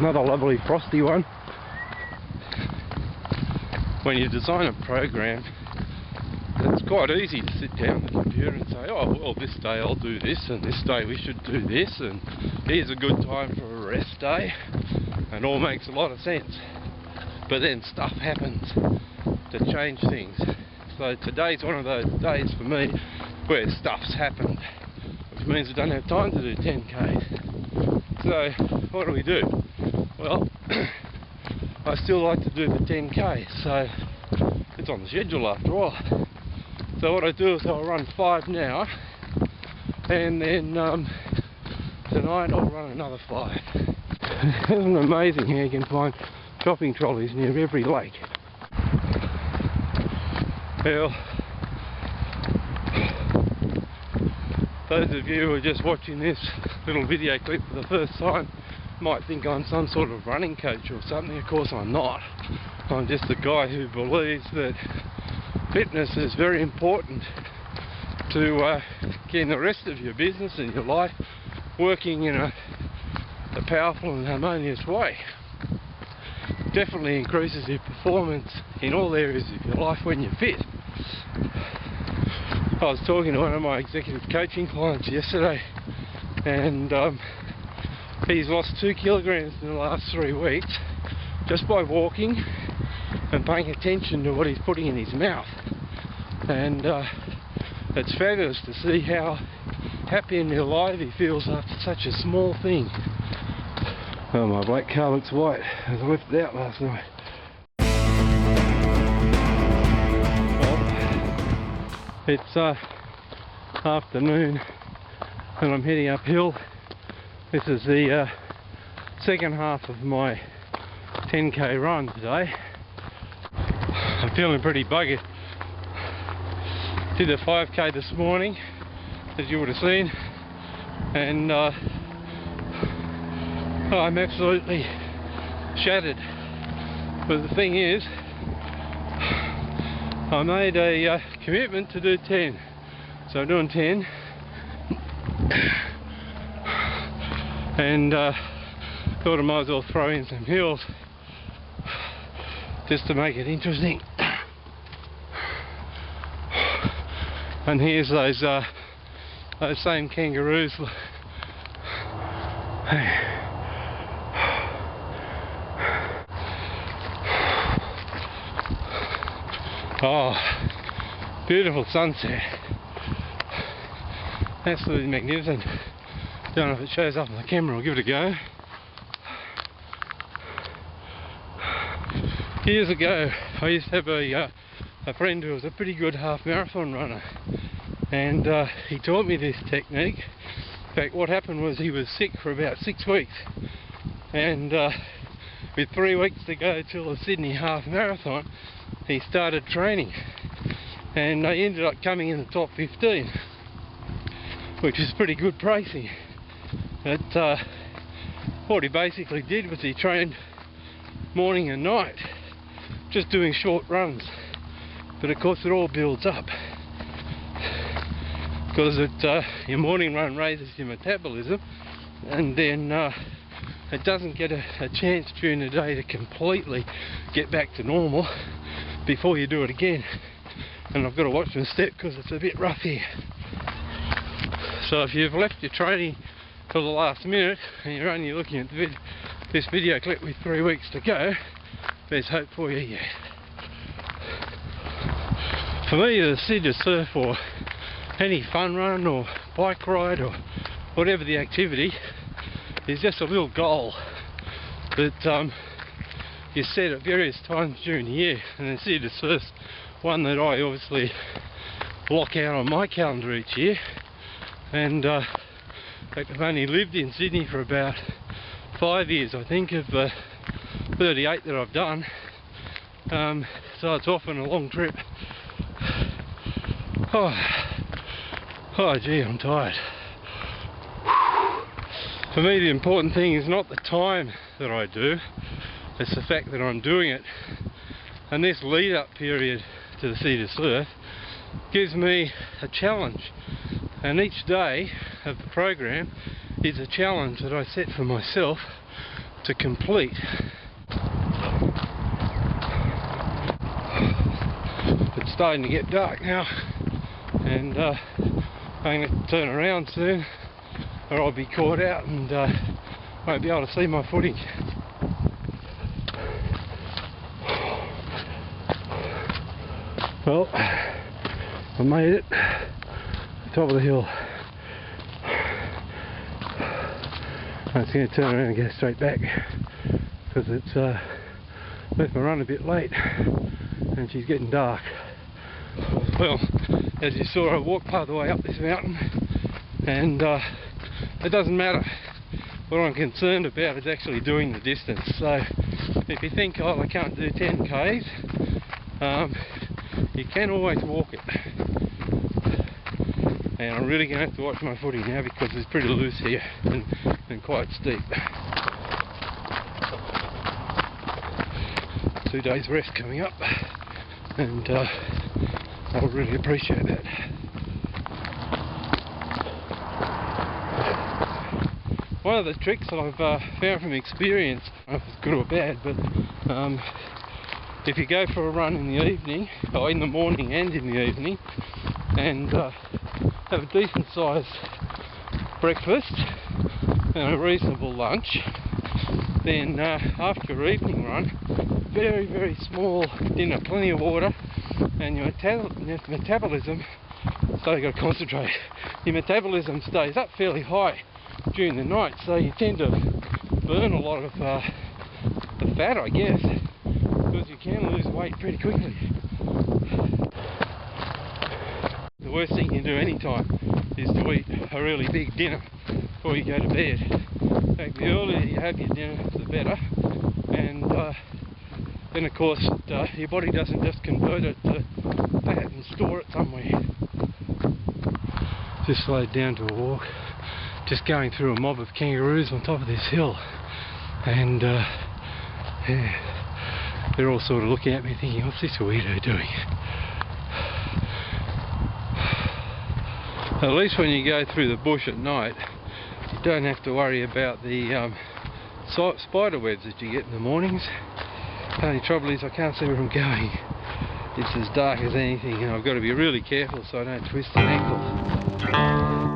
Another lovely frosty one. When you design a program, it's quite easy to sit down on the computer and say, oh well, this day I'll do this, and this day we should do this, and here's a good time for a rest day, and all makes a lot of sense. But then stuff happens to change things. So today's one of those days for me where stuff's happened, which means I don't have time to do 10Ks. So what do? Well, I still like to do the 10K, so it's on the schedule after all. So what I do is I'll run 5 now, and then tonight I'll run another 5. Isn't it amazing how you can find shopping trolleys near every lake? Well, those of you who are just watching this little video clip for the first time might think I'm some sort of running coach or something. Of course I'm not. I'm just a guy who believes that fitness is very important to getting the rest of your business and your life working in a powerful and harmonious way. Definitely increases your performance in all areas of your life when you're fit. I was talking to one of my executive coaching clients yesterday, and he's lost 2 kilograms in the last 3 weeks just by walking and paying attention to what he's putting in his mouth. And it's fabulous to see how happy and alive he feels after such a small thing. Oh, my black car looks white as I left it out last night. Well, it's afternoon and I'm heading uphill. This is the second half of my 10K run today. I'm feeling pretty buggered. Did a 5K this morning, as you would have seen, and I'm absolutely shattered. But the thing is, I made a commitment to do 10, so I'm doing 10, and thought I might as well throw in some hills just to make it interesting. And here's those same kangaroos. Oh, beautiful sunset. Absolutely magnificent. Don't know if it shows up on the camera, I'll give it a go. Years ago, I used to have a friend who was a pretty good half marathon runner, and he taught me this technique. In fact, what happened was he was sick for about 6 weeks, and with 3 weeks to go till the Sydney half marathon, he started training, and I ended up coming in the top 15, which is pretty good pricing. But what he basically did was he trained morning and night, just doing short runs. But of course it all builds up, because your morning run raises your metabolism, and then it doesn't get a chance during the day to completely get back to normal before you do it again. And I've got to watch my step because it's a bit rough here. So if you've left your training till the last minute and you're only looking at this video clip with 3 weeks to go, there's hope for you yet. For me, the Sea to Surf, or any fun run or bike ride or whatever the activity, is just a little goal that you set at various times during the year. And the Sea to Surf's one that I obviously block out on my calendar each year. And in fact, I've only lived in Sydney for about 5 years, I think, of the 38 that I've done. So it's often a long trip. Oh gee, I'm tired. For me, the important thing is not the time that I do, it's the fact that I'm doing it. And this lead up period to the Sea to Surf gives me a challenge, and each day of the program is a challenge that I set for myself to complete. It's starting to get dark now, and I'm going to turn around soon or I'll be caught out and won't be able to see my footing. Well, I made it, top of the hill. I'm just going to turn around and go straight back because it's left my run a bit late and she's getting dark. Well, as you saw, I walked part of the way up this mountain, and it doesn't matter. What I'm concerned about is actually doing the distance. So if you think, oh, I can't do 10 Ks, you can always walk it. And I'm really going to have to watch my footing now because it's pretty loose here and quite steep. 2 days rest coming up, and I'll really appreciate that. One of the tricks I've found from experience, I don't know if it's good or bad, but if you go for a run in the evening, or in the morning and in the evening, and have a decent sized breakfast and a reasonable lunch, then after your evening run, very, very small dinner, plenty of water, and your metabolism, so you've got to concentrate, your metabolism stays up fairly high during the night, so you tend to burn a lot of the fat, I guess, because you can lose weight pretty quickly. The worst thing you can do any time is to eat a really big dinner before you go to bed. In fact, the earlier you have your dinner, the better, and then of course your body doesn't just convert it to fat and store it somewhere. Just slowed down to a walk, just going through a mob of kangaroos on top of this hill, and yeah, they're all sort of looking at me thinking, what's this weirdo doing? At least when you go through the bush at night, you don't have to worry about the spider webs that you get in the mornings. The only trouble is I can't see where I'm going. It's as dark as anything, and I've got to be really careful so I don't twist an ankle.